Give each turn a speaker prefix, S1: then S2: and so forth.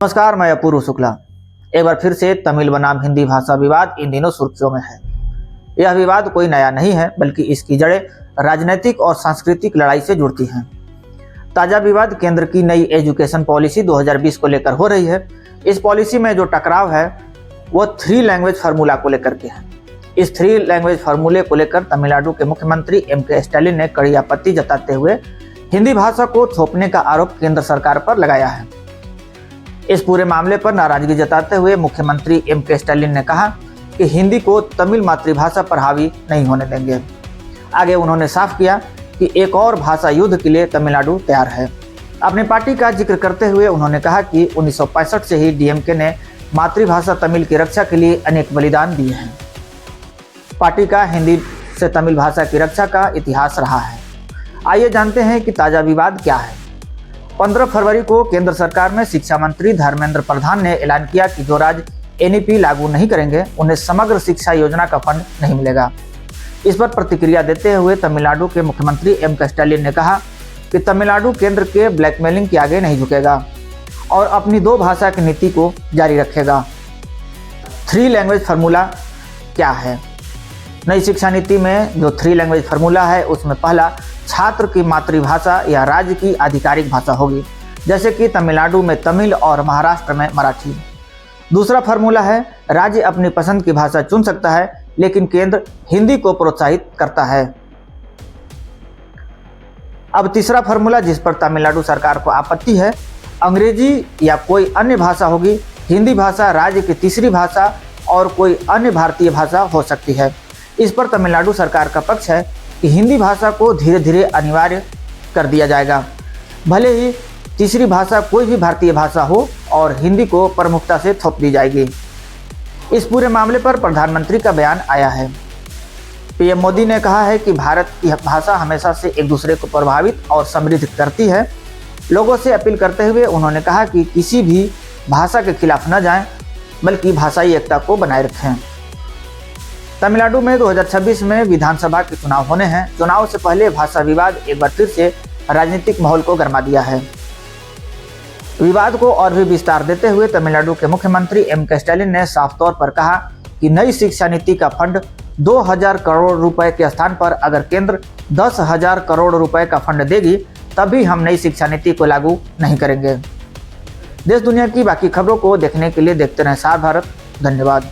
S1: नमस्कार, मैं अपूर्व शुक्ला। एक बार फिर से तमिल बनाम हिंदी भाषा विवाद इन दिनों सुर्खियों में है। यह विवाद कोई नया नहीं है, बल्कि इसकी जड़ें राजनीतिक और सांस्कृतिक लड़ाई से जुड़ती हैं। ताजा विवाद केंद्र की नई एजुकेशन पॉलिसी 2020 को लेकर हो रही है। इस पॉलिसी में जो टकराव है वो 3 लैंग्वेज फार्मूला को लेकर के है। इस 3 लैंग्वेज फार्मूले को लेकर तमिलनाडु के मुख्यमंत्री M.K. स्टालिन ने कड़ी आपत्ति जताते हुए हिंदी भाषा को थोपने का आरोप केंद्र सरकार पर लगाया है। इस पूरे मामले पर नाराजगी जताते हुए मुख्यमंत्री M.K. स्टालिन ने कहा कि हिंदी को तमिल मातृभाषा पर हावी नहीं होने देंगे। आगे उन्होंने साफ किया कि एक और भाषा युद्ध के लिए तमिलनाडु तैयार है। अपनी पार्टी का जिक्र करते हुए उन्होंने कहा कि 1965 से ही DMK ने मातृभाषा तमिल की रक्षा के लिए अनेक बलिदान दिए हैं। पार्टी का हिंदी से तमिल भाषा की रक्षा का इतिहास रहा है। आइए जानते हैं कि ताज़ा विवाद क्या है। 15 फरवरी को केंद्र सरकार में शिक्षा मंत्री धर्मेंद्र प्रधान ने ऐलान किया कि जो राज्य NEP लागू नहीं करेंगे उन्हें समग्र शिक्षा योजना का फंड नहीं मिलेगा। इस पर प्रतिक्रिया देते हुए तमिलनाडु के मुख्यमंत्री M.K. स्टालिन ने कहा कि तमिलनाडु केंद्र के ब्लैकमेलिंग के आगे नहीं झुकेगा और अपनी 2 भाषा की नीति को जारी रखेगा। 3 लैंग्वेज फार्मूला क्या है? नई शिक्षा नीति में जो 3 लैंग्वेज फार्मूला है उसमें पहला, छात्र की मातृभाषा या राज्य की आधिकारिक भाषा होगी, जैसे कि तमिलनाडु में तमिल और महाराष्ट्र में मराठी। दूसरा फार्मूला है, राज्य अपनी पसंद की भाषा चुन सकता है, लेकिन केंद्र हिंदी को प्रोत्साहित करता है। अब तीसरा फार्मूला जिस पर तमिलनाडु सरकार को आपत्ति है, अंग्रेजी या कोई अन्य भाषा होगी। हिंदी भाषा राज्य की तीसरी भाषा और कोई अन्य भारतीय भाषा हो सकती है। इस पर तमिलनाडु सरकार का पक्ष है कि हिंदी भाषा को धीरे धीरे अनिवार्य कर दिया जाएगा, भले ही तीसरी भाषा कोई भी भारतीय भाषा हो, और हिंदी को प्रमुखता से थोप दी जाएगी। इस पूरे मामले पर प्रधानमंत्री का बयान आया है। PM मोदी ने कहा है कि भारत की भाषा हमेशा से एक दूसरे को प्रभावित और समृद्ध करती है। लोगों से अपील करते हुए उन्होंने कहा कि किसी भी भाषा के खिलाफ न जाएं, बल्कि भाषाई एकता को बनाए रखें। तमिलनाडु में 2026 में विधानसभा के चुनाव होने हैं। चुनाव से पहले भाषा विवाद एक बार फिर से राजनीतिक माहौल को गर्मा दिया है। विवाद को और भी विस्तार देते हुए तमिलनाडु के मुख्यमंत्री M.K. स्टालिन ने साफ तौर पर कहा कि नई शिक्षा नीति का फंड 2000 करोड़ रुपए के स्थान पर अगर केंद्र 10,000 करोड़ रुपए का फंड देगी, तभी हम नई शिक्षा नीति को लागू नहीं करेंगे। देश दुनिया की बाकी खबरों को देखने के लिए देखते रहें स्टार भारत। धन्यवाद।